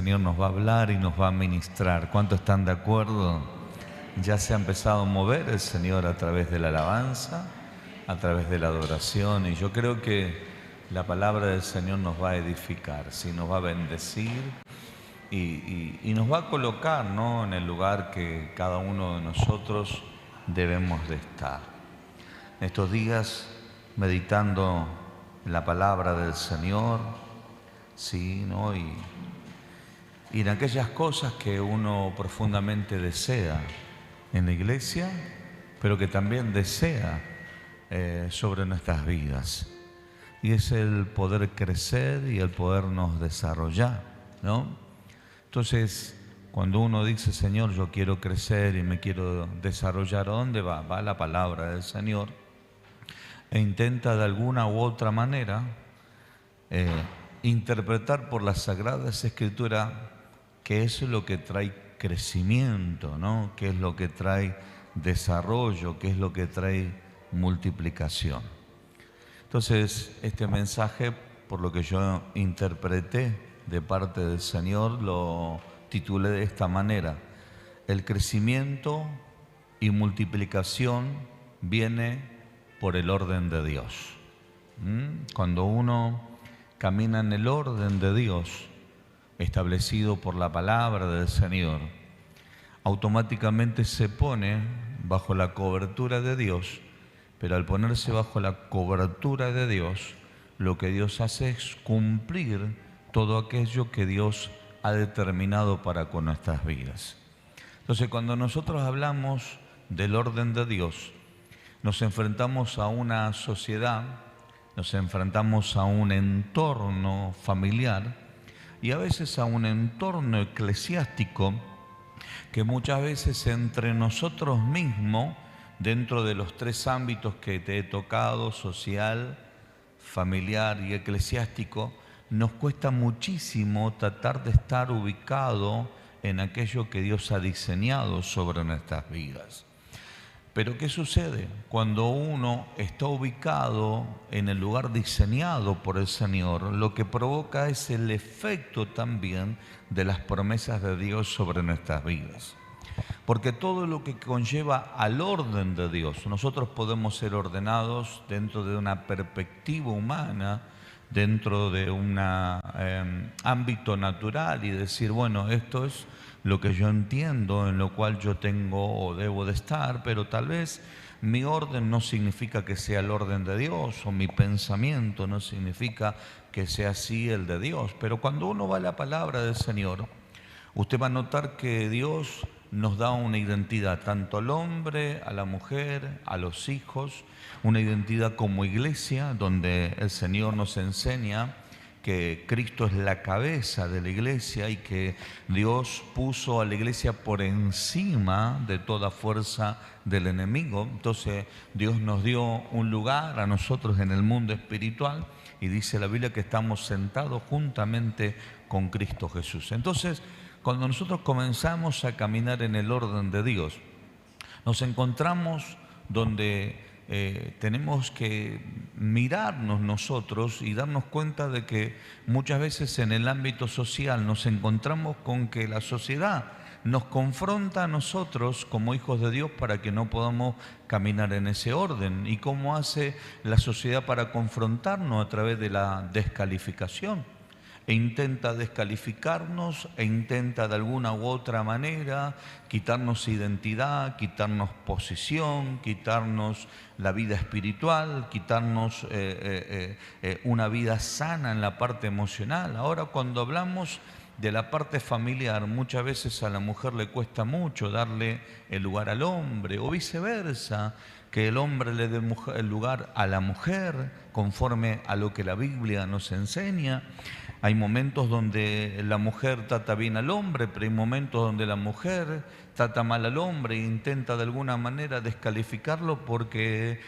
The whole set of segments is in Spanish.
El Señor nos va a hablar y nos va a ministrar. ¿Cuántos están de acuerdo? Ya se ha empezado a mover el Señor a través de la alabanza, a través de la adoración, y yo creo que la palabra del Señor nos va a edificar, sí, nos va a bendecir y nos va a colocar, ¿no?, en el lugar que cada uno de nosotros debemos de estar. En estos días, meditando en la palabra del Señor, sí, ¿no?, y en aquellas cosas que uno profundamente desea en la iglesia, pero que también desea sobre nuestras vidas. Y es el poder crecer y el podernos desarrollar, ¿no? Entonces, cuando uno dice, Señor, yo quiero crecer y me quiero desarrollar, ¿a dónde va? Va la palabra del Señor e intenta de alguna u otra manera interpretar por las Sagradas Escrituras qué es lo que trae crecimiento, ¿no? Qué es lo que trae desarrollo, qué es lo que trae multiplicación. Entonces, este mensaje, por lo que yo interpreté de parte del Señor, lo titulé de esta manera: el crecimiento y multiplicación viene por el orden de Dios. Cuando uno camina en el orden de Dios, establecido por la palabra del Señor, automáticamente se pone bajo la cobertura de Dios, pero al ponerse bajo la cobertura de Dios, lo que Dios hace es cumplir todo aquello que Dios ha determinado para con nuestras vidas. Entonces, cuando nosotros hablamos del orden de Dios, nos enfrentamos a una sociedad, nos enfrentamos a un entorno familiar y a veces a un entorno eclesiástico que muchas veces entre nosotros mismos, dentro de los tres ámbitos que te he tocado, social, familiar y eclesiástico, nos cuesta muchísimo tratar de estar ubicado en aquello que Dios ha diseñado sobre nuestras vidas. Pero ¿qué sucede? Cuando uno está ubicado en el lugar diseñado por el Señor, lo que provoca es el efecto también de las promesas de Dios sobre nuestras vidas. Porque todo lo que conlleva al orden de Dios, nosotros podemos ser ordenados dentro de una perspectiva humana, dentro de un ámbito natural y decir, bueno, esto es lo que yo entiendo, en lo cual yo tengo o debo de estar, pero tal vez mi orden no significa que sea el orden de Dios, o mi pensamiento no significa que sea así el de Dios. Pero cuando uno va a la palabra del Señor, usted va a notar que Dios nos da una identidad, tanto al hombre, a la mujer, a los hijos, una identidad como iglesia, donde el Señor nos enseña que Cristo es la cabeza de la iglesia y que Dios puso a la iglesia por encima de toda fuerza del enemigo. Entonces Dios nos dio un lugar a nosotros en el mundo espiritual y dice la Biblia que estamos sentados juntamente con Cristo Jesús. Entonces, cuando nosotros comenzamos a caminar en el orden de Dios, nos encontramos donde tenemos que mirarnos nosotros y darnos cuenta de que muchas veces en el ámbito social nos encontramos con que la sociedad nos confronta a nosotros como hijos de Dios para que no podamos caminar en ese orden. ¿Y cómo hace la sociedad para confrontarnos? A través de la descalificación. E intenta descalificarnos e intenta de alguna u otra manera quitarnos identidad, quitarnos posición, quitarnos la vida espiritual, quitarnos una vida sana en la parte emocional. Ahora, cuando hablamos de la parte familiar, muchas veces a la mujer le cuesta mucho darle el lugar al hombre, o viceversa, que el hombre le dé el lugar a la mujer conforme a lo que la Biblia nos enseña. Hay momentos donde la mujer trata bien al hombre, pero hay momentos donde la mujer trata mal al hombre e intenta de alguna manera descalificarlo porque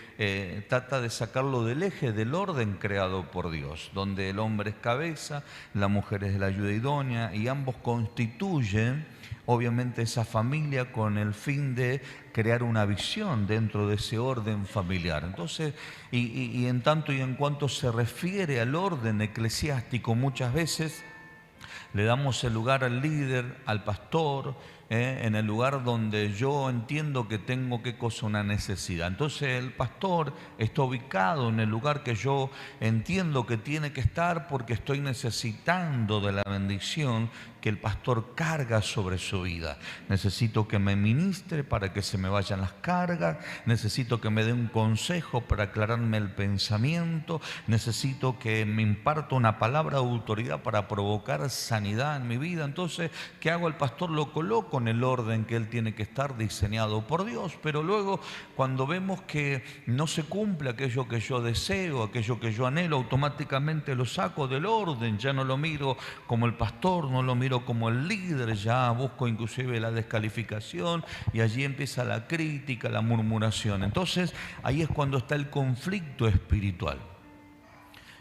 trata de sacarlo del eje del orden creado por Dios, donde el hombre es cabeza, la mujer es la ayuda idónea y ambos constituyen obviamente esa familia con el fin de crear una visión dentro de ese orden familiar. Entonces, y en tanto y en cuanto se refiere al orden eclesiástico, muchas veces Le damos el lugar al líder, al pastor, en el lugar donde yo entiendo que tengo qué cosa, una necesidad. Entonces el pastor está ubicado en el lugar que yo entiendo que tiene que estar porque estoy necesitando de la bendición que el pastor carga sobre su vida. Necesito que me ministre para que se me vayan las cargas, necesito que me dé un consejo para aclararme el pensamiento, necesito que me imparta una palabra de autoridad para provocar sanidad en mi vida. Entonces, ¿qué hago? El pastor lo coloco en el orden que él tiene que estar diseñado por Dios, pero luego cuando vemos que no se cumple aquello que yo deseo, aquello que yo anhelo, automáticamente lo saco del orden, ya no lo miro como el pastor, no lo miro como el líder, ya busco inclusive la descalificación y allí empieza la crítica, la murmuración. Entonces ahí es cuando está el conflicto espiritual.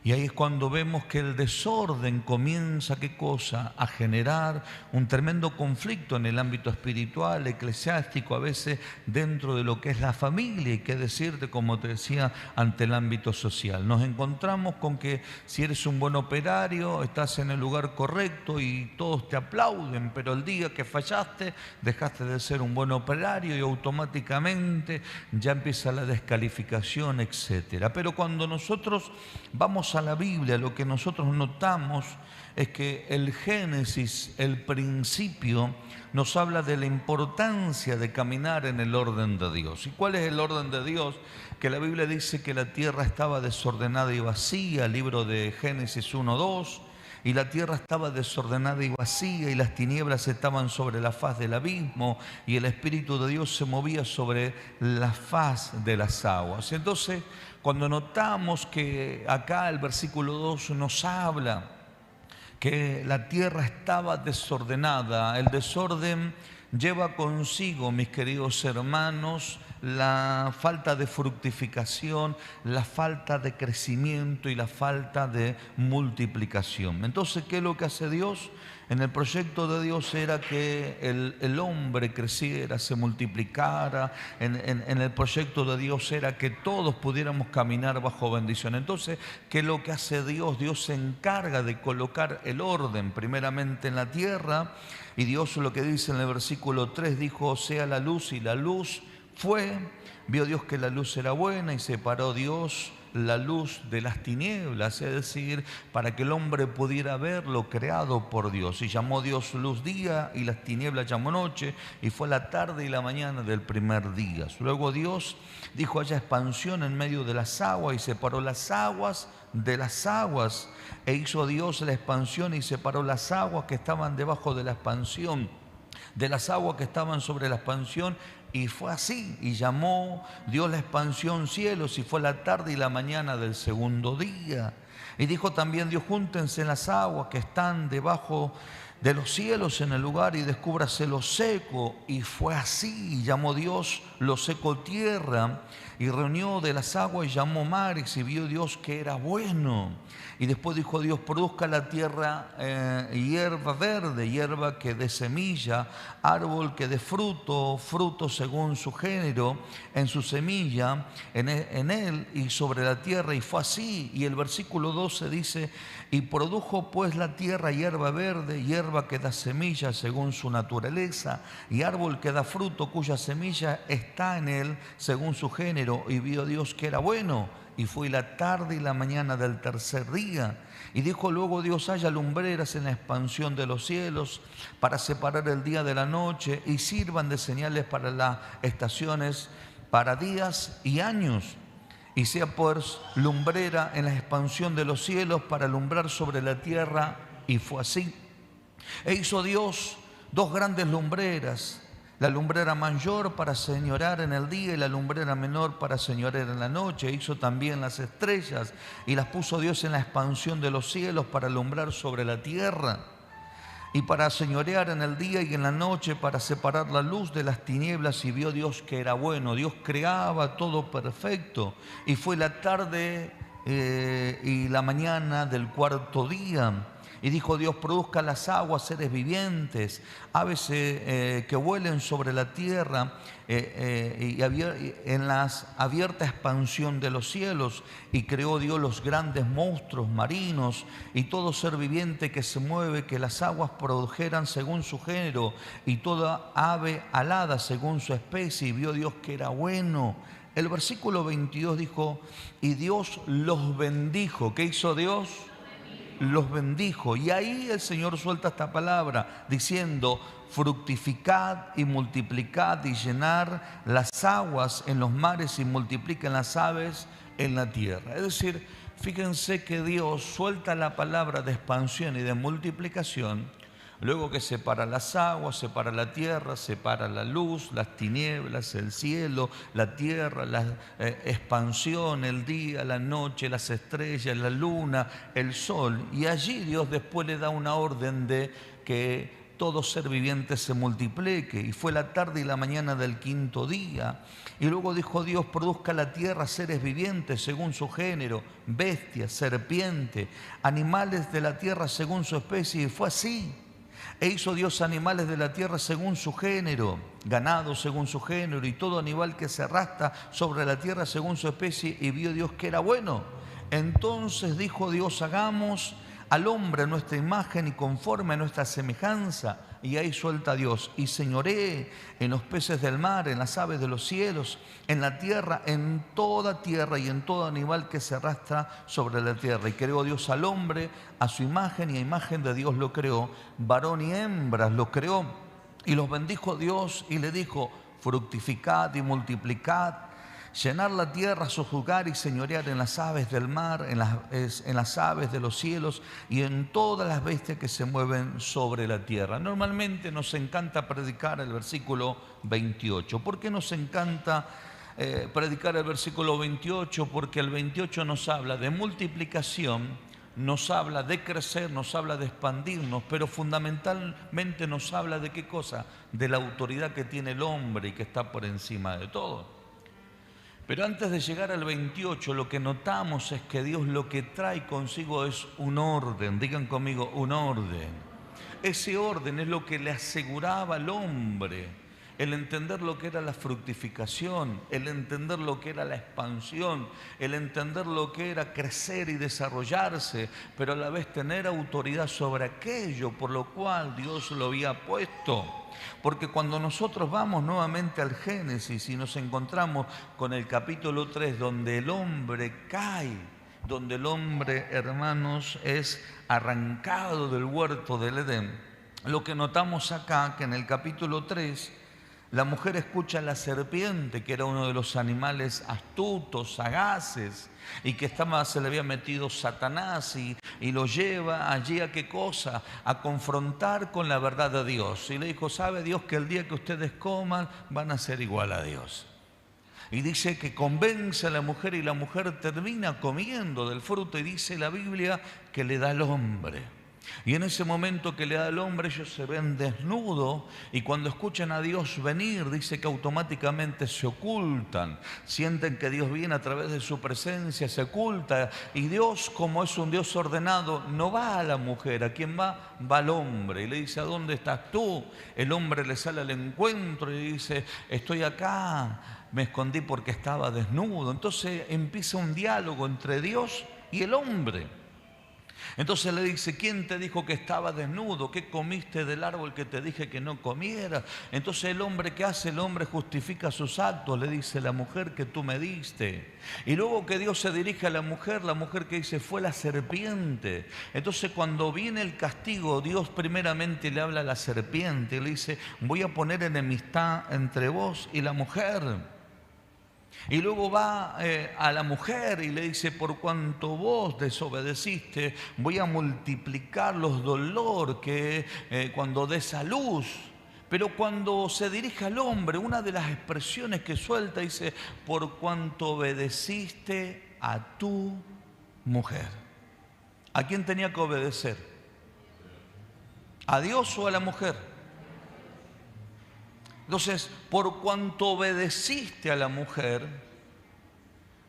Y ahí es cuando vemos que el desorden comienza, ¿qué cosa? A generar un tremendo conflicto en el ámbito espiritual, eclesiástico, a veces dentro de lo que es la familia, y qué decirte, como te decía, ante el ámbito social. Nos encontramos con que si eres un buen operario, estás en el lugar correcto y todos te aplauden, pero el día que fallaste, dejaste de ser un buen operario y automáticamente ya empieza la descalificación, etcétera. Pero cuando nosotros vamos a la Biblia, lo que nosotros notamos es que el Génesis, el principio, nos habla de la importancia de caminar en el orden de Dios. ¿Y cuál es el orden de Dios? Que la Biblia dice que la tierra estaba desordenada y vacía, libro de Génesis 1:2, y la tierra estaba desordenada y vacía, y las tinieblas estaban sobre la faz del abismo, y el Espíritu de Dios se movía sobre la faz de las aguas. Entonces, cuando notamos que acá el versículo 2 nos habla que la tierra estaba desordenada, el desorden lleva consigo, mis queridos hermanos, la falta de fructificación, la falta de crecimiento y la falta de multiplicación. Entonces, ¿qué es lo que hace Dios? En el proyecto de Dios era que el hombre creciera, se multiplicara. En el proyecto de Dios era que todos pudiéramos caminar bajo bendición. Entonces, ¿qué es lo que hace Dios? Dios se encarga de colocar el orden primeramente en la tierra. Y Dios, lo que dice en el versículo 3, dijo: sea la luz, y la luz fue. Vio Dios que la luz era buena y separó Dios la luz de las tinieblas, es decir, para que el hombre pudiera ver lo creado por Dios. Y llamó Dios luz día y las tinieblas llamó noche, y fue la tarde y la mañana del primer día. Luego Dios dijo: haya expansión en medio de las aguas, y separó las aguas de las aguas. E hizo Dios la expansión y separó las aguas que estaban debajo de la expansión de las aguas que estaban sobre la expansión. Y fue así, y llamó Dios la expansión cielos, y fue la tarde y la mañana del segundo día. Y dijo también Dios: júntense las aguas que están debajo de los cielos en el lugar, y descúbrase lo seco. Y fue así, y llamó Dios lo seco tierra, y reunió de las aguas y llamó mares, y vio Dios que era bueno. Y después dijo Dios: produzca la tierra hierba verde, hierba que dé semilla, árbol que dé fruto, fruto según su género, en su semilla, en él y sobre la tierra. Y fue así. Y el versículo 12 dice: y produjo pues la tierra hierba verde, hierba que da semilla según su naturaleza, y árbol que da fruto cuya semilla está en él según su género. Y vio Dios que era bueno. Y fue la tarde y la mañana del tercer día. Y dijo luego Dios: haya lumbreras en la expansión de los cielos para separar el día de la noche, y sirvan de señales para las estaciones, para días y años. Y sea pues lumbrera en la expansión de los cielos para alumbrar sobre la tierra. Y fue así. E hizo Dios dos grandes lumbreras, la lumbrera mayor para señorear en el día y la lumbrera menor para señorear en la noche. Hizo también las estrellas y las puso Dios en la expansión de los cielos para alumbrar sobre la tierra, y para señorear en el día y en la noche, para separar la luz de las tinieblas. Y vio Dios que era bueno. Dios creaba todo perfecto. Y fue la tarde y la mañana del cuarto día. Y dijo Dios, produzca las aguas seres vivientes, aves que vuelen sobre la tierra y en la abierta expansión de los cielos. Y creó Dios los grandes monstruos marinos y todo ser viviente que se mueve, que las aguas produjeran según su género, y toda ave alada según su especie. Y vio Dios que era bueno. El versículo 22 dijo, y Dios los bendijo. ¿Qué hizo Dios? Los bendijo. Y ahí el Señor suelta esta palabra diciendo, fructificad y multiplicad y llenar las aguas en los mares y multipliquen las aves en la tierra. Es decir, fíjense que Dios suelta la palabra de expansión y de multiplicación. Luego que separa las aguas, separa la tierra, separa la luz, las tinieblas, el cielo, la tierra, la expansión, el día, la noche, las estrellas, la luna, el sol. Y allí Dios después le da una orden de que todo ser viviente se multiplique. Y fue la tarde y la mañana del quinto día. Y luego dijo Dios, produzca la tierra seres vivientes según su género, bestias, serpientes, animales de la tierra según su especie. Y fue así. E hizo Dios animales de la tierra según su género, ganado según su género, y todo animal que se arrastra sobre la tierra según su especie, y vio Dios que era bueno. Entonces dijo Dios, hagamos al hombre a nuestra imagen y conforme a nuestra semejanza. Y ahí suelta Dios, y señoree en los peces del mar, en las aves de los cielos, en la tierra, en toda tierra y en todo animal que se arrastra sobre la tierra. Y creó Dios al hombre a su imagen, y a imagen de Dios lo creó, varón y hembras lo creó. Y los bendijo Dios y le dijo, fructificad y multiplicad, llenar la tierra, sojuzgar y señorear en las aves del mar, en las aves de los cielos y en todas las bestias que se mueven sobre la tierra. Normalmente nos encanta predicar el versículo 28. ¿Por qué nos encanta predicar el versículo 28? Porque el 28 nos habla de multiplicación, nos habla de crecer, nos habla de expandirnos, pero fundamentalmente nos habla de ¿qué cosa? De la autoridad que tiene el hombre y que está por encima de todo. Pero antes de llegar al 28, lo que notamos es que Dios lo que trae consigo es un orden. Digan conmigo, un orden. Ese orden es lo que le aseguraba al hombre, el entender lo que era la fructificación, el entender lo que era la expansión, el entender lo que era crecer y desarrollarse, pero a la vez tener autoridad sobre aquello por lo cual Dios lo había puesto. Porque cuando nosotros vamos nuevamente al Génesis y nos encontramos con el capítulo 3, donde el hombre cae, donde el hombre, hermanos, es arrancado del huerto del Edén, lo que notamos acá, que en el capítulo 3, la mujer escucha a la serpiente, que era uno de los animales astutos, sagaces, y que se le había metido Satanás y lo lleva allí a qué cosa, a confrontar con la verdad de Dios. Y le dijo, ¿sabe Dios que el día que ustedes coman van a ser igual a Dios? Y dice que convence a la mujer y la mujer termina comiendo del fruto y dice la Biblia que le da al hombre. Y en ese momento que le da al hombre, ellos se ven desnudos y cuando escuchan a Dios venir, dice que automáticamente se ocultan, sienten que Dios viene a través de su presencia, se oculta. Y Dios, como es un Dios ordenado, no va a la mujer, ¿a quién va? Va al hombre y le dice, ¿a dónde estás tú? El hombre le sale al encuentro y dice, estoy acá, me escondí porque estaba desnudo. Entonces empieza un diálogo entre Dios y el hombre. Entonces le dice, ¿quién te dijo que estaba desnudo? ¿Qué comiste del árbol que te dije que no comieras? Entonces el hombre, ¿qué hace? El hombre justifica sus actos, le dice, la mujer que tú me diste. Y luego que Dios se dirige a la mujer que dice, fue la serpiente. Entonces cuando viene el castigo, Dios primeramente le habla a la serpiente y le dice, voy a poner enemistad entre vos y la mujer. Y luego va a la mujer y le dice, por cuanto vos desobedeciste, voy a multiplicar los dolores que cuando des a luz. Pero cuando se dirige al hombre, una de las expresiones que suelta dice, por cuanto obedeciste a tu mujer. ¿A quién tenía que obedecer? ¿A Dios o a la mujer? Entonces, por cuanto obedeciste a la mujer,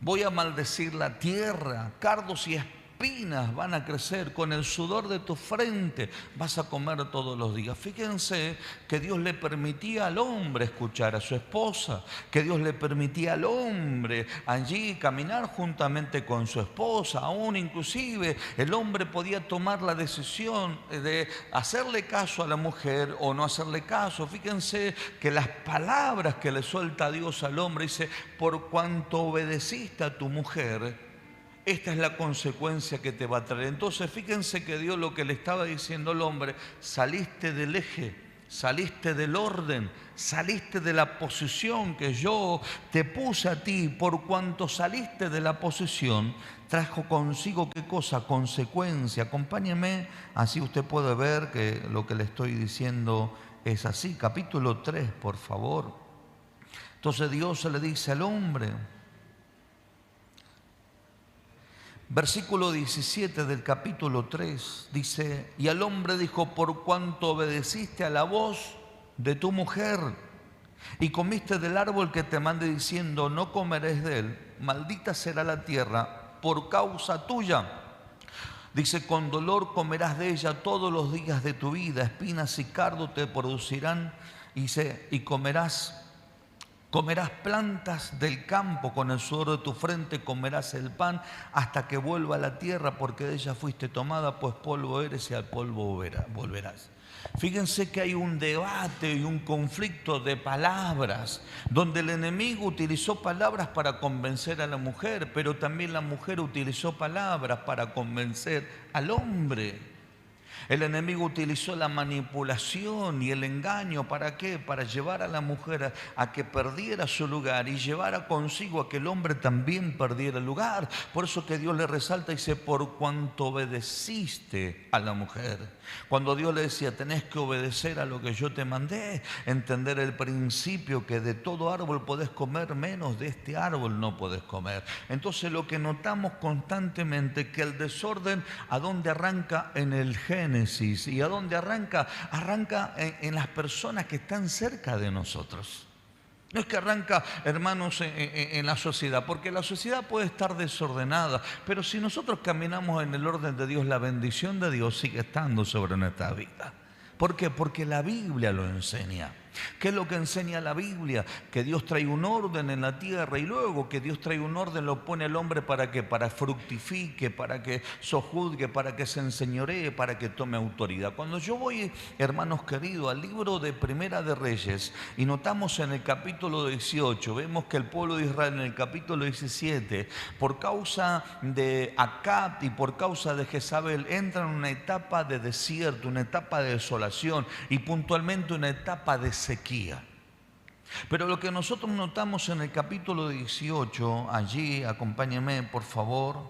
voy a maldecir la tierra, cardos y espinas van a crecer, con el sudor de tu frente vas a comer todos los días. Fíjense que Dios le permitía al hombre escuchar a su esposa, que Dios le permitía al hombre allí caminar juntamente con su esposa, aún inclusive el hombre podía tomar la decisión de hacerle caso a la mujer o no hacerle caso. Fíjense que las palabras que le suelta Dios al hombre, dice: por cuanto obedeciste a tu mujer, esta es la consecuencia que te va a traer. Entonces fíjense que Dios lo que le estaba diciendo al hombre: saliste del eje, saliste del orden, saliste de la posición que yo te puse a ti. Por cuanto saliste de la posición, trajo consigo, ¿qué cosa? Consecuencia. Acompáñeme, así usted puede ver que lo que le estoy diciendo es así. Capítulo 3, por favor. Entonces Dios le dice al hombre, versículo 17 del capítulo 3, dice: y al hombre dijo: por cuanto obedeciste a la voz de tu mujer y comiste del árbol que te mandé diciendo: no comeréis de él, maldita será la tierra por causa tuya. Dice: con dolor comerás de ella todos los días de tu vida, espinas y cardo te producirán. Dice: y comerás plantas del campo, con el sudor de tu frente comerás el pan hasta que vuelva a la tierra, porque de ella fuiste tomada, pues polvo eres y al polvo volverás. Fíjense que hay un debate y un conflicto de palabras, donde el enemigo utilizó palabras para convencer a la mujer, pero también la mujer utilizó palabras para convencer al hombre. El enemigo utilizó la manipulación y el engaño. ¿Para qué? Para llevar a la mujer a que perdiera su lugar y llevara consigo a que el hombre también perdiera el lugar. Por eso que Dios le resalta y dice: por cuanto obedeciste a la mujer. Cuando Dios le decía: tenés que obedecer a lo que yo te mandé, entender el principio que de todo árbol podés comer, menos de este árbol no podés comer. Entonces lo que notamos constantemente, que el desorden, ¿a dónde arranca? En el Génesis. ¿Y a dónde arranca? Arranca en las personas que están cerca de nosotros. No es que arranca, hermanos, en la sociedad, porque la sociedad puede estar desordenada, pero si nosotros caminamos en el orden de Dios, la bendición de Dios sigue estando sobre nuestra vida. ¿Por qué? Porque la Biblia lo enseña. ¿Qué es lo que enseña la Biblia? Que Dios trae un orden en la tierra, y luego que Dios trae un orden lo pone al hombre para que fructifique, para que sojuzgue, para que se enseñoree, para que tome autoridad. Cuando yo voy, hermanos queridos, al libro de Primera de Reyes, y notamos en el capítulo 18, vemos que el pueblo de Israel en el capítulo 17, por causa de Acab y por causa de Jezabel, entra en una etapa de desierto, una etapa de desolación y puntualmente una etapa de sequía. Pero lo que nosotros notamos en el capítulo 18, allí, acompáñenme por favor,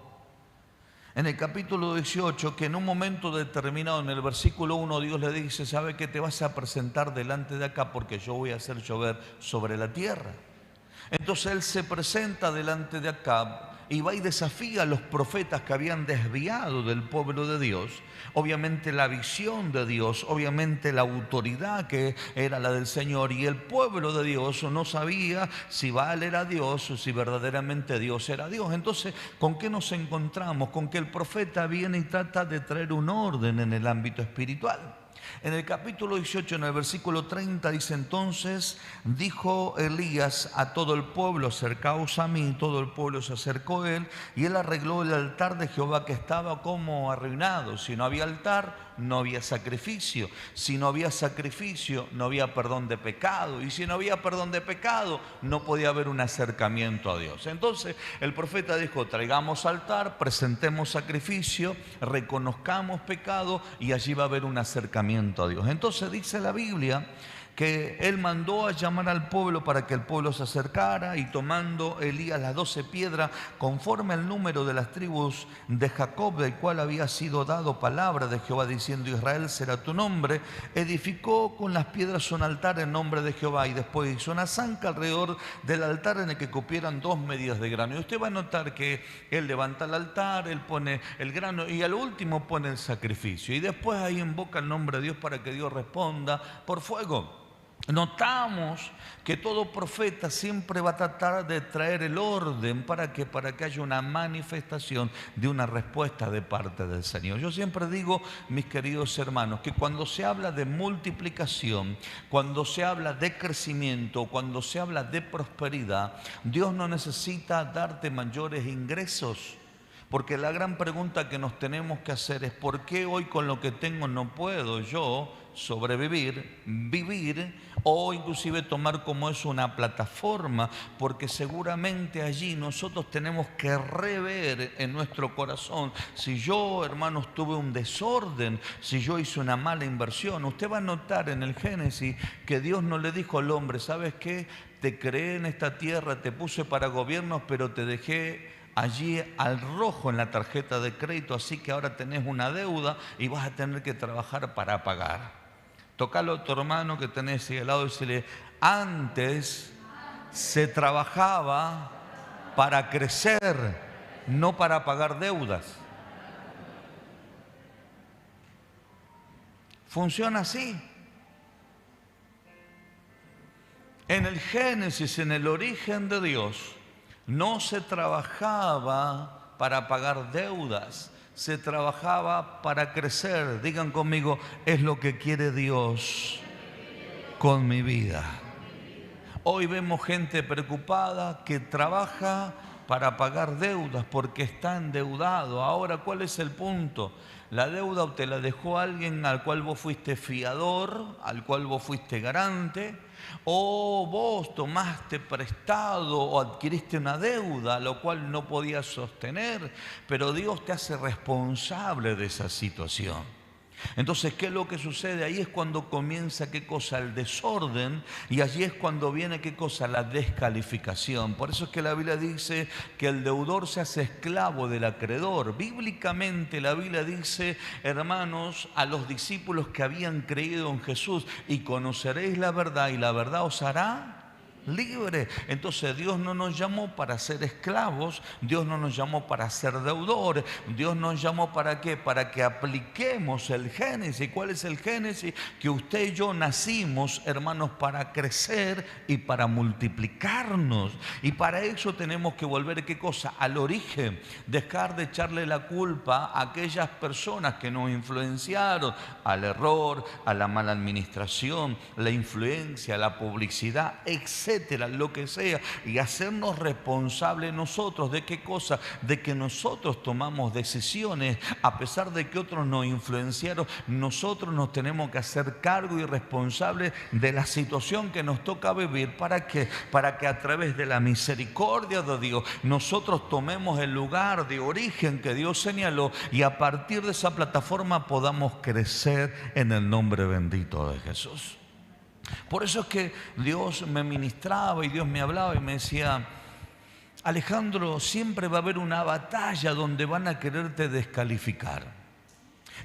en el capítulo 18, que en un momento determinado, en el versículo 1, Dios le dice: ¿sabe que te vas a presentar delante de acá porque yo voy a hacer llover sobre la tierra? Entonces él se presenta delante de Acab y va y desafía a los profetas que habían desviado del pueblo de Dios. Obviamente la visión de Dios, obviamente la autoridad que era la del Señor, y el pueblo de Dios no sabía si Baal era Dios o si verdaderamente Dios era Dios. Entonces, ¿con qué nos encontramos? Con que el profeta viene y trata de traer un orden en el ámbito espiritual. En el capítulo 18, en el versículo 30, dice: entonces dijo Elías a todo el pueblo: acercaos a mí. Todo el pueblo se acercó a él, y él arregló el altar de Jehová, que estaba como arruinado. Si no había altar, no había sacrificio. Si no había sacrificio, no había perdón de pecado. Y si no había perdón de pecado, no podía haber un acercamiento a Dios. Entonces el profeta dijo: traigamos altar, presentemos sacrificio, reconozcamos pecado, y allí va a haber un acercamiento a Dios. Entonces dice la Biblia que él mandó a llamar al pueblo para que el pueblo se acercara, y tomando Elías las 12 piedras conforme al número de las tribus de Jacob, del cual había sido dado palabra de Jehová diciendo: Israel será tu nombre, edificó con las piedras un altar en nombre de Jehová, y después hizo una zanca alrededor del altar en el que cupieran 2 medidas de grano. Y usted va a notar que él levanta el altar, él pone el grano y al último pone el sacrificio, y después ahí invoca el nombre de Dios para que Dios responda por fuego. Notamos que todo profeta siempre va a tratar de traer el orden para que haya una manifestación de una respuesta de parte del Señor. Yo siempre digo, mis queridos hermanos, que cuando se habla de multiplicación, cuando se habla de crecimiento, cuando se habla de prosperidad, Dios no necesita darte mayores ingresos. Porque la gran pregunta que nos tenemos que hacer es: ¿por qué hoy con lo que tengo no puedo yo sobrevivir, vivir o inclusive tomar como es una plataforma? Porque seguramente allí nosotros tenemos que rever en nuestro corazón si yo, hermanos, tuve un desorden, si yo hice una mala inversión. Usted va a notar en el Génesis que Dios no le dijo al hombre: ¿sabes qué? Te creé en esta tierra, te puse para gobiernos, pero te dejé allí al rojo en la tarjeta de crédito, así que ahora tenés una deuda y vas a tener que trabajar para pagar. Tocalo a tu hermano que tenés ahí al lado y decirle: antes se trabajaba para crecer, no para pagar deudas. Funciona así. En el Génesis, en el origen de Dios, no se trabajaba para pagar deudas, se trabajaba para crecer. Digan conmigo: es lo que quiere Dios con mi vida. Hoy vemos gente preocupada que trabaja para pagar deudas porque está endeudado. Ahora, ¿cuál es el punto? La deuda te la dejó alguien al cual vos fuiste fiador, al cual vos fuiste garante, o vos tomaste prestado o adquiriste una deuda, lo cual no podías sostener, pero Dios te hace responsable de esa situación. Entonces, ¿qué es lo que sucede? Ahí es cuando comienza, ¿qué cosa? El desorden, y allí es cuando viene, ¿qué cosa? La descalificación. Por eso es que la Biblia dice que el deudor se hace esclavo del acreedor. Bíblicamente la Biblia dice, hermanos, a los discípulos que habían creído en Jesús: y conoceréis la verdad, y la verdad os hará libre. Entonces Dios no nos llamó para ser esclavos, Dios no nos llamó para ser deudores, Dios nos llamó ¿para qué? Para que apliquemos el Génesis. ¿Cuál es el Génesis? Que usted y yo nacimos, hermanos, para crecer y para multiplicarnos, y para eso tenemos que volver, ¿qué cosa? Al origen, dejar de echarle la culpa a aquellas personas que nos influenciaron, al error, a la mala administración, la influencia, la publicidad, etc., lo que sea, y hacernos responsables nosotros de qué cosa, de que nosotros tomamos decisiones a pesar de que otros nos influenciaron. Nosotros nos tenemos que hacer cargo y responsables de la situación que nos toca vivir. ¿Para qué? Para que a través de la misericordia de Dios nosotros tomemos el lugar de origen que Dios señaló, y a partir de esa plataforma podamos crecer en el nombre bendito de Jesús. Por eso es que Dios me ministraba y Dios me hablaba y me decía: Alejandro, siempre va a haber una batalla donde van a quererte descalificar.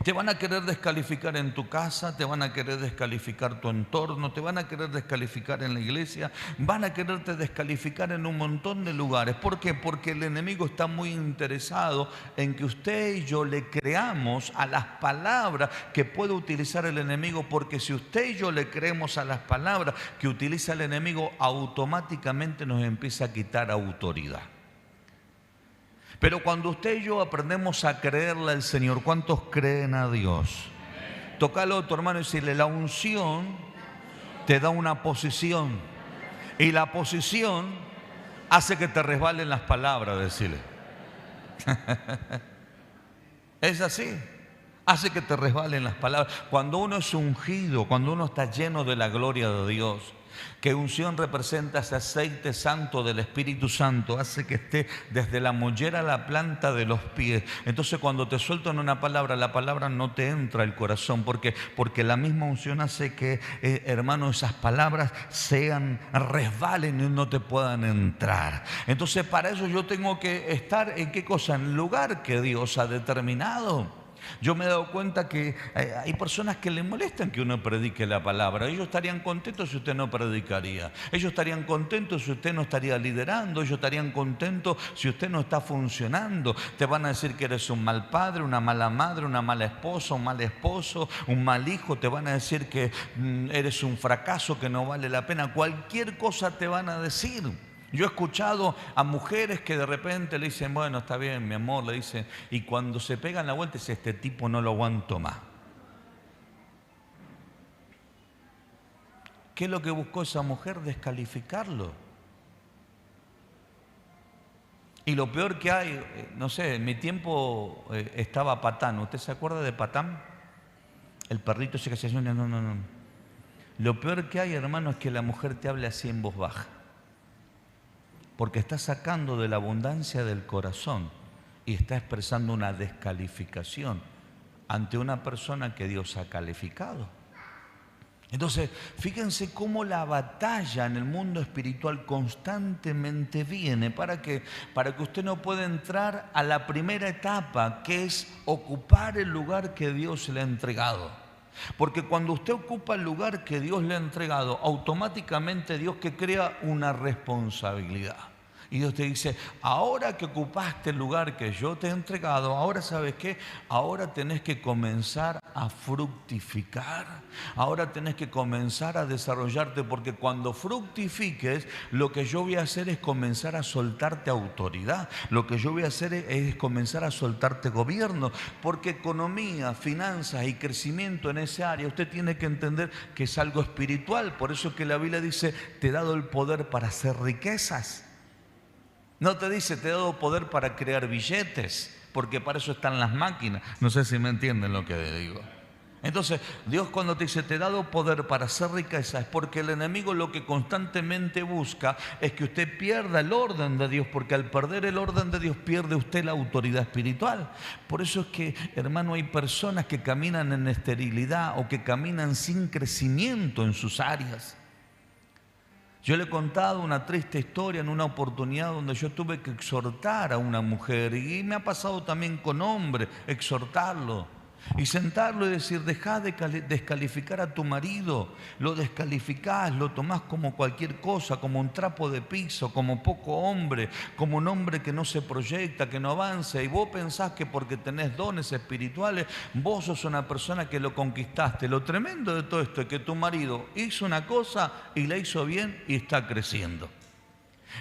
Te van a querer descalificar en tu casa, te van a querer descalificar tu entorno, te van a querer descalificar en la iglesia, van a quererte descalificar en un montón de lugares. ¿Por qué? Porque el enemigo está muy interesado en que usted y yo le creamos a las palabras que puede utilizar el enemigo, porque si usted y yo le creemos a las palabras que utiliza el enemigo, automáticamente nos empieza a quitar autoridad. Pero cuando usted y yo aprendemos a creerle al Señor, ¿cuántos creen a Dios? Tócalo a tu hermano y decirle: la unción te da una posición, y la posición hace que te resbalen las palabras. Decirle: es así, hace que te resbalen las palabras. Cuando uno es ungido, cuando uno está lleno de la gloria de Dios, que unción representa ese aceite santo del Espíritu Santo, hace que esté desde la mollera a la planta de los pies. Entonces cuando te sueltan una palabra, la palabra no te entra al corazón, porque la misma unción hace que, hermano, esas palabras resbalen y no te puedan entrar. Entonces para eso yo tengo que estar en qué cosa, en el lugar que Dios ha determinado. Yo me he dado cuenta que hay personas que le molestan que uno predique la palabra. Ellos estarían contentos si usted no predicaría. Ellos estarían contentos si usted no estaría liderando. Ellos estarían contentos si usted no está funcionando. Te van a decir que eres un mal padre, una mala madre, una mala esposa, un mal esposo, un mal hijo. Te van a decir que eres un fracaso, que no vale la pena. Cualquier cosa te van a decir. Yo he escuchado a mujeres que de repente le dicen, bueno, está bien, mi amor, le dicen, y cuando se pegan la vuelta dice, este tipo no lo aguanto más. ¿Qué es lo que buscó esa mujer? Descalificarlo. Y lo peor que hay, no sé, en mi tiempo estaba Patán. ¿Usted se acuerda de Patán? El perrito ese que se suena, no. Lo peor que hay, hermano, es que la mujer te hable así en voz baja. Porque está sacando de la abundancia del corazón y está expresando una descalificación ante una persona que Dios ha calificado. Entonces, fíjense cómo la batalla en el mundo espiritual constantemente viene para que usted no pueda entrar a la primera etapa, que es ocupar el lugar que Dios le ha entregado. Porque cuando usted ocupa el lugar que Dios le ha entregado, automáticamente Dios que crea una responsabilidad. Y Dios te dice, ahora que ocupaste el lugar que yo te he entregado, ahora ¿sabes qué? Ahora tenés que comenzar a fructificar. Ahora tenés que comenzar a desarrollarte, porque cuando fructifiques, lo que yo voy a hacer es comenzar a soltarte autoridad. Lo que yo voy a hacer es comenzar a soltarte gobierno. Porque economía, finanzas y crecimiento en esa área, usted tiene que entender que es algo espiritual. Por eso que la Biblia dice, te he dado el poder para hacer riquezas. No te dice, te he dado poder para crear billetes, porque para eso están las máquinas. No sé si me entienden lo que digo. Entonces, Dios cuando te dice, te he dado poder para hacer riqueza, es porque el enemigo lo que constantemente busca es que usted pierda el orden de Dios, porque al perder el orden de Dios pierde usted la autoridad espiritual. Por eso es que, hermano, hay personas que caminan en esterilidad o que caminan sin crecimiento en sus áreas. Yo le he contado una triste historia en una oportunidad donde yo tuve que exhortar a una mujer, y me ha pasado también con hombres, exhortarlo y sentarlo y decir, dejá de descalificar a tu marido. Lo descalificás, lo tomás como cualquier cosa, como un trapo de piso, como poco hombre, como un hombre que no se proyecta, que no avanza, y vos pensás que porque tenés dones espirituales vos sos una persona que lo conquistaste. Lo tremendo de todo esto es que tu marido hizo una cosa y la hizo bien y está creciendo.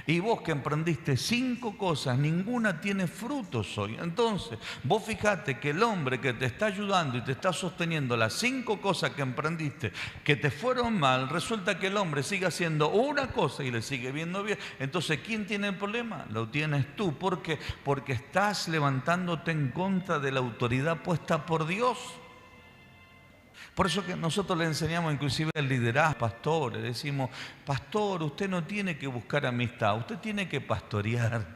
Y vos que emprendiste 5 cosas, ninguna tiene frutos hoy. Entonces, vos fijate que el hombre que te está ayudando y te está sosteniendo las 5 cosas que emprendiste, que te fueron mal, resulta que el hombre sigue haciendo una cosa y le sigue viendo bien. Entonces, ¿quién tiene el problema? Lo tienes tú. ¿Por qué? Porque estás levantándote en contra de la autoridad puesta por Dios. Por eso que nosotros le enseñamos inclusive al liderazgo, pastor, le decimos, pastor, usted no tiene que buscar amistad, usted tiene que pastorear.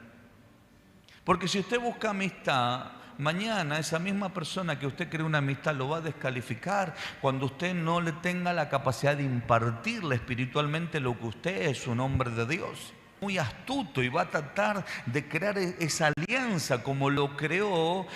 Porque si usted busca amistad, mañana esa misma persona que usted cree una amistad lo va a descalificar cuando usted no le tenga la capacidad de impartirle espiritualmente lo que usted es, un hombre de Dios. Muy astuto y va a tratar de crear esa alianza como lo creó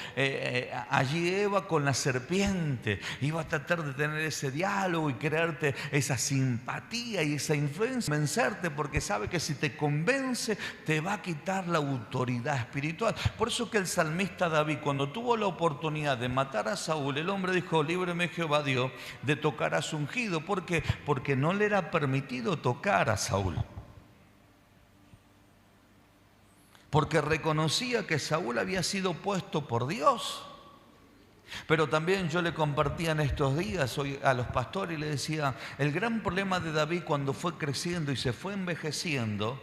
allí Eva con la serpiente, y va a tratar de tener ese diálogo y crearte esa simpatía y esa influencia, convencerte, porque sabe que si te convence te va a quitar la autoridad espiritual. Por eso que el salmista David, cuando tuvo la oportunidad de matar a Saúl, el hombre dijo, líbreme Jehová Dios de tocar a su ungido. ¿Por qué? Porque no le era permitido tocar a Saúl. Porque reconocía que Saúl había sido puesto por Dios. Pero también yo le compartía en estos días hoy a los pastores y le decía, el gran problema de David cuando fue creciendo y se fue envejeciendo,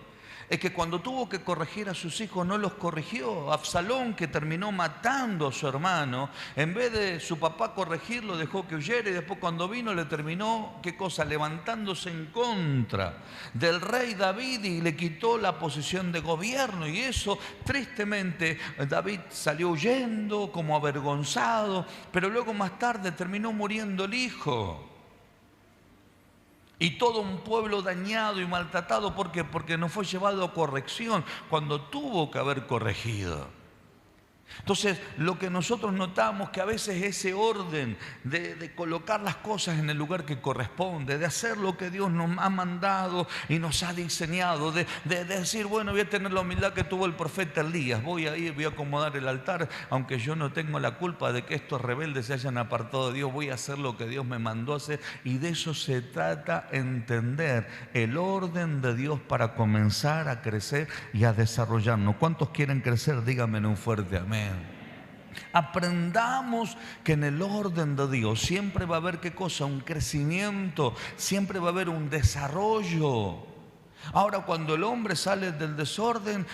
es que cuando tuvo que corregir a sus hijos no los corrigió. Absalón, que terminó matando a su hermano, en vez de su papá corregirlo, dejó que huyera, y después cuando vino le terminó, ¿qué cosa? Levantándose en contra del rey David y le quitó la posición de gobierno. Y eso, tristemente, David salió huyendo como avergonzado, pero luego más tarde terminó muriendo el hijo. Y todo un pueblo dañado y maltratado. ¿Por qué? Porque no fue llevado a corrección cuando tuvo que haber corregido. Entonces, lo que nosotros notamos que a veces ese orden de colocar las cosas en el lugar que corresponde, de hacer lo que Dios nos ha mandado y nos ha diseñado, de decir, bueno, voy a tener la humildad que tuvo el profeta Elías, voy a ir, voy a acomodar el altar, aunque yo no tengo la culpa de que estos rebeldes se hayan apartado de Dios, voy a hacer lo que Dios me mandó a hacer. Y de eso se trata, entender el orden de Dios para comenzar a crecer y a desarrollarnos. ¿Cuántos quieren crecer? Díganme en un fuerte amén. Aprendamos que en el orden de Dios siempre va a haber, ¿qué cosa? Un crecimiento, siempre va a haber un desarrollo. Ahora, cuando el hombre sale del orden,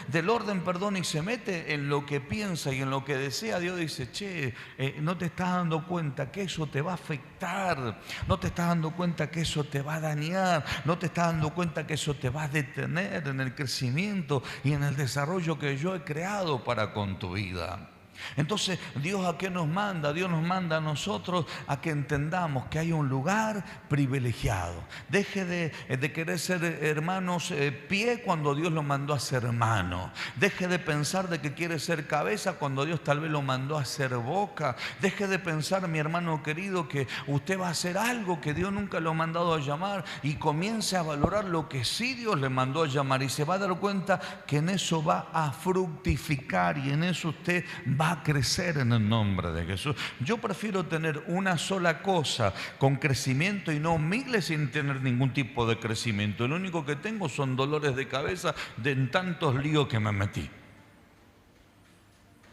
y se mete en lo que piensa y en lo que desea, Dios dice, che, no te estás dando cuenta que eso te va a afectar, no te estás dando cuenta que eso te va a dañar, no te estás dando cuenta que eso te va a detener en el crecimiento y en el desarrollo que yo he creado para con tu vida. Entonces, ¿Dios a qué nos manda? Dios nos manda a nosotros a que entendamos que hay un lugar privilegiado. Deje de querer ser hermanos pie cuando Dios lo mandó a ser mano. Deje de pensar de que quiere ser cabeza cuando Dios tal vez lo mandó a ser boca. Deje de pensar, mi hermano querido, que usted va a hacer algo que Dios nunca lo ha mandado a llamar, y comience a valorar lo que sí Dios le mandó a llamar, y se va a dar cuenta que en eso va a fructificar y en eso usted va a crecer en el nombre de Jesús. Yo prefiero tener una sola cosa con crecimiento y no miles sin tener ningún tipo de crecimiento. Lo único que tengo son dolores de cabeza de tantos líos que me metí.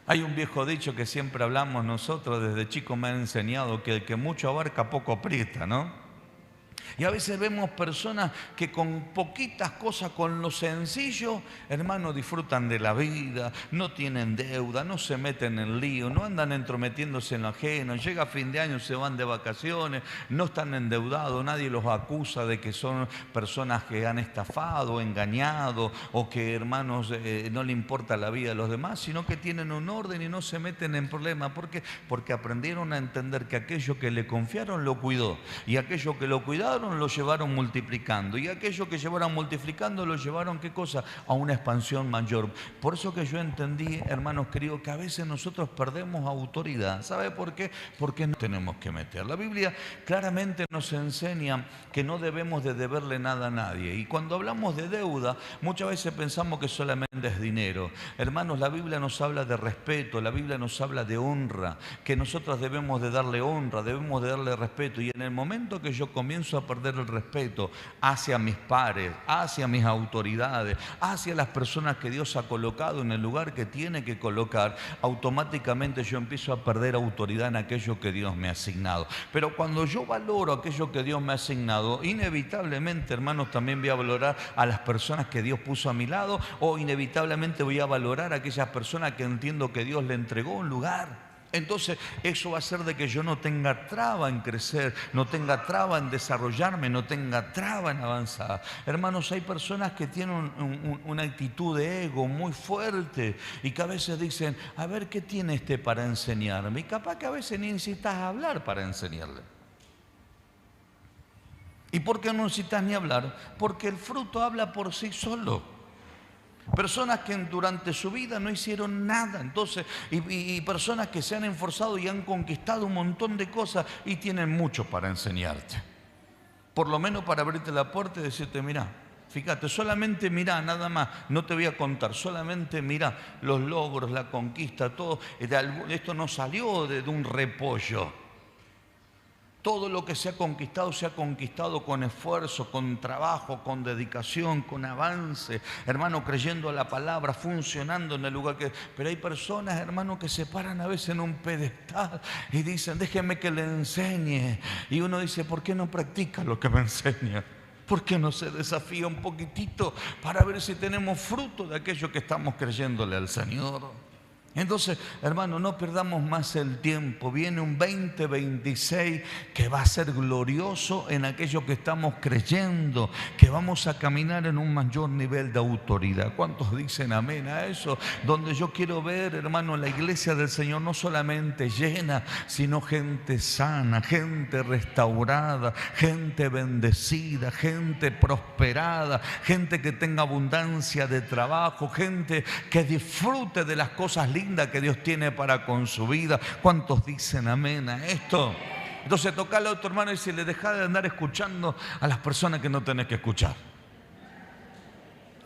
Hay un viejo dicho que siempre hablamos nosotros, desde chico me han enseñado, que el que mucho abarca poco aprieta, ¿no? Y a veces vemos personas que con poquitas cosas, con lo sencillo, hermano, disfrutan de la vida, no tienen deuda, no se meten en lío, no andan entrometiéndose en lo ajeno, llega fin de año, se van de vacaciones, no están endeudados, nadie los acusa de que son personas que han estafado, engañado, o que, hermanos, no le importa la vida de los demás, sino que tienen un orden y no se meten en problemas. ¿Por qué? Porque aprendieron a entender que aquello que le confiaron lo cuidó, y aquello que lo cuidaron lo llevaron multiplicando, y aquello que llevaron multiplicando lo llevaron, ¿qué cosa? A una expansión mayor. Por eso que yo entendí, hermanos queridos, que a veces nosotros perdemos autoridad. ¿Sabe por qué? Porque no tenemos que meter. La Biblia claramente nos enseña que no debemos de deberle nada a nadie, y cuando hablamos de deuda muchas veces pensamos que solamente es dinero. Hermanos, la Biblia nos habla de respeto, la Biblia nos habla de honra, que nosotros debemos de darle honra, debemos de darle respeto, y en el momento que yo comienzo a perder el respeto hacia mis pares, hacia mis autoridades, hacia las personas que Dios ha colocado en el lugar que tiene que colocar, automáticamente yo empiezo a perder autoridad en aquello que Dios me ha asignado. Pero cuando yo valoro aquello que Dios me ha asignado, inevitablemente, hermanos, también voy a valorar a las personas que Dios puso a mi lado, o inevitablemente voy a valorar a aquellas personas que entiendo que Dios le entregó un lugar. Entonces eso va a hacer de que yo no tenga traba en crecer, no tenga traba en desarrollarme, no tenga traba en avanzar. Hermanos, hay personas que tienen una actitud de ego muy fuerte y que a veces dicen, a ver, ¿qué tiene este para enseñarme? Y capaz que a veces ni necesitas hablar para enseñarle. ¿Y por qué no necesitas ni hablar? Porque el fruto habla por sí solo. Personas que durante su vida no hicieron nada, entonces, y personas que se han esforzado y han conquistado un montón de cosas y tienen mucho para enseñarte. Por lo menos para abrirte la puerta y decirte, mirá, fíjate, solamente mirá, nada más, no te voy a contar, solamente mirá los logros, la conquista, todo. Esto no salió de un repollo. Todo lo que se ha conquistado con esfuerzo, con trabajo, con dedicación, con avance, hermano, creyendo a la palabra, funcionando en el lugar que... Pero hay personas, hermano, que se paran a veces en un pedestal y dicen, déjeme que le enseñe. Y uno dice, ¿por qué no practica lo que me enseña? ¿Por qué no se desafía un poquitito para ver si tenemos fruto de aquello que estamos creyéndole al Señor? Entonces, hermano, no perdamos más el tiempo. Viene un 2026 que va a ser glorioso en aquello que estamos creyendo, que vamos a caminar en un mayor nivel de autoridad. ¿Cuántos dicen amén a eso? Donde yo quiero ver, hermano, la iglesia del Señor no solamente llena, sino gente sana, gente restaurada, gente bendecida, gente prosperada, gente que tenga abundancia de trabajo, gente que disfrute de las cosas lindas lindas que Dios tiene para con su vida. ¿Cuántos dicen amén a esto? Entonces tocale a tu hermano y decirle, deja de andar escuchando a las personas que no tenés que escuchar.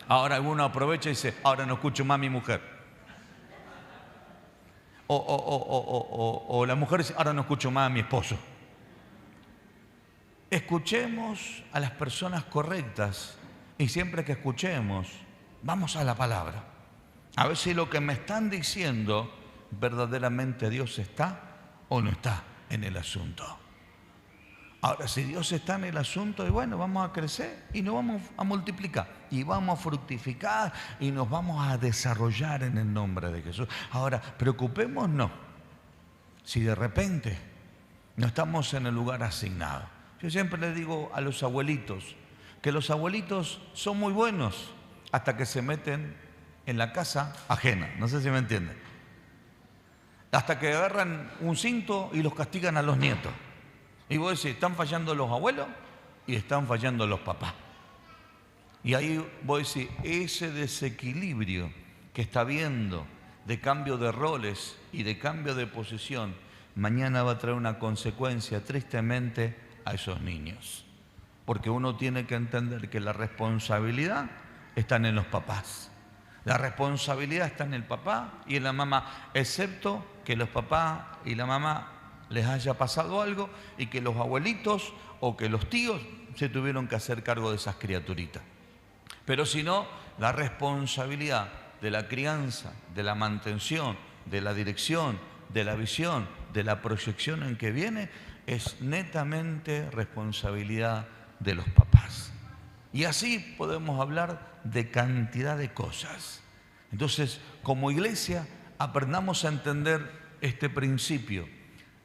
Ahora uno aprovecha y dice, ahora no escucho más a mi mujer. O la mujer dice, ahora no escucho más a mi esposo. Escuchemos a las personas correctas y siempre que escuchemos, vamos a la palabra. A ver si lo que me están diciendo, verdaderamente Dios está o no está en el asunto. Ahora, si Dios está en el asunto, y bueno, vamos a crecer y nos vamos a multiplicar y vamos a fructificar y nos vamos a desarrollar en el nombre de Jesús. Ahora, preocupémonos si de repente no estamos en el lugar asignado. Yo siempre le digo a los abuelitos que los abuelitos son muy buenos hasta que se meten en la casa ajena. No sé si me entienden. Hasta que agarran un cinto y los castigan a los nietos. Y vos decís, están fallando los abuelos y están fallando los papás. Y ahí vos decís, ese desequilibrio que está habiendo de cambio de roles y de cambio de posición, mañana va a traer una consecuencia tristemente a esos niños. Porque uno tiene que entender que la responsabilidad está en los papás. La responsabilidad está en el papá y en la mamá, excepto que los papás y la mamá les haya pasado algo y que los abuelitos o que los tíos se tuvieron que hacer cargo de esas criaturitas. Pero si no, la responsabilidad de la crianza, de la mantención, de la dirección, de la visión, de la proyección en que viene, es netamente responsabilidad de los papás. Y así podemos hablar de cantidad de cosas. Entonces, como iglesia, aprendamos a entender este principio.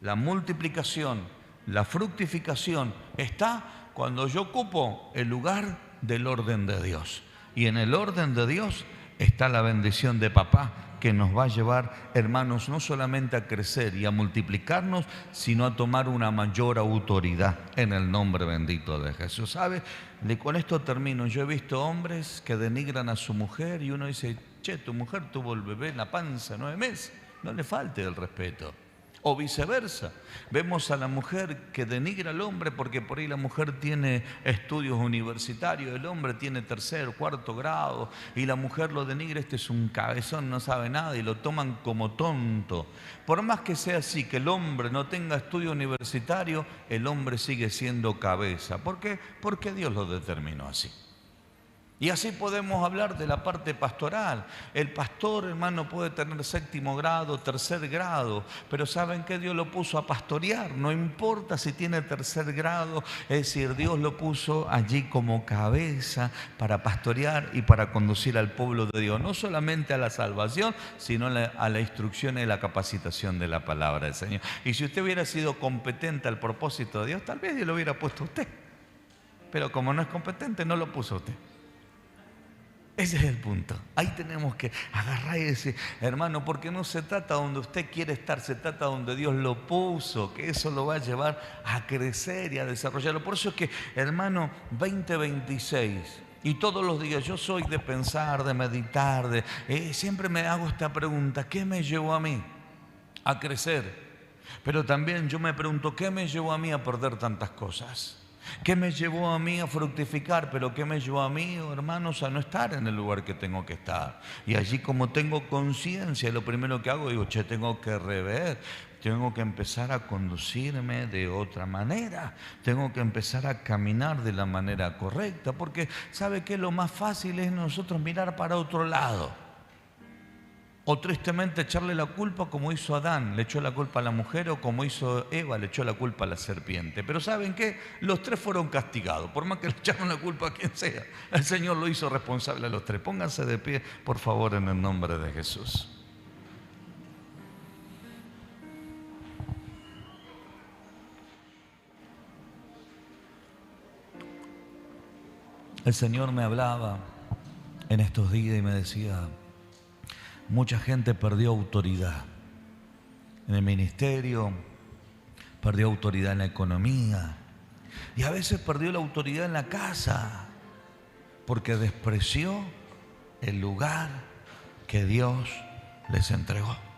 La multiplicación, la fructificación está cuando yo ocupo el lugar del orden de Dios. Y en el orden de Dios está la bendición de papá que nos va a llevar, hermanos, no solamente a crecer y a multiplicarnos, sino a tomar una mayor autoridad en el nombre bendito de Jesús. ¿Sabe? Con esto termino. Yo he visto hombres que denigran a su mujer y uno dice, che, tu mujer tuvo el bebé en la panza 9 meses. No le falte el respeto. O viceversa, vemos a la mujer que denigra al hombre porque por ahí la mujer tiene estudios universitarios, el hombre tiene 3er, 4 grado y la mujer lo denigra, este es un cabezón, no sabe nada y lo toman como tonto. Por más que sea así, que el hombre no tenga estudio universitario, el hombre sigue siendo cabeza. ¿Por qué? Porque Dios lo determinó así. Y así podemos hablar de la parte pastoral. El pastor, hermano, puede tener 7º grado, 3er grado, pero ¿saben qué? Dios lo puso a pastorear. No importa si tiene 3er grado, es decir, Dios lo puso allí como cabeza para pastorear y para conducir al pueblo de Dios, no solamente a la salvación, sino a la instrucción y la capacitación de la palabra del Señor. Y si usted hubiera sido competente al propósito de Dios, tal vez Dios lo hubiera puesto a usted. Pero como no es competente, no lo puso a usted. Ese es el punto. Ahí tenemos que agarrar y decir, hermano, porque no se trata donde usted quiere estar, se trata donde Dios lo puso, que eso lo va a llevar a crecer y a desarrollarlo. Por eso es que, hermano, 2026, y todos los días yo soy de pensar, de meditar, siempre me hago esta pregunta, ¿qué me llevó a mí a crecer? Pero también yo me pregunto, ¿qué me llevó a mí a perder tantas cosas? ¿Qué me llevó a mí a fructificar? Pero ¿qué me llevó a mí, hermanos, a no estar en el lugar que tengo que estar? Y allí, como tengo conciencia, lo primero que hago, digo, che, tengo que rever, tengo que empezar a conducirme de otra manera, tengo que empezar a caminar de la manera correcta, porque ¿sabe qué? Lo más fácil es nosotros mirar para otro lado. O tristemente echarle la culpa como hizo Adán, le echó la culpa a la mujer, o como hizo Eva, le echó la culpa a la serpiente. Pero ¿saben qué? Los 3 fueron castigados, por más que le echaron la culpa a quien sea. El Señor lo hizo responsable a los 3. Pónganse de pie, por favor, en el nombre de Jesús. El Señor me hablaba en estos días y me decía, mucha gente perdió autoridad en el ministerio, perdió autoridad en la economía y a veces perdió la autoridad en la casa porque despreció el lugar que Dios les entregó.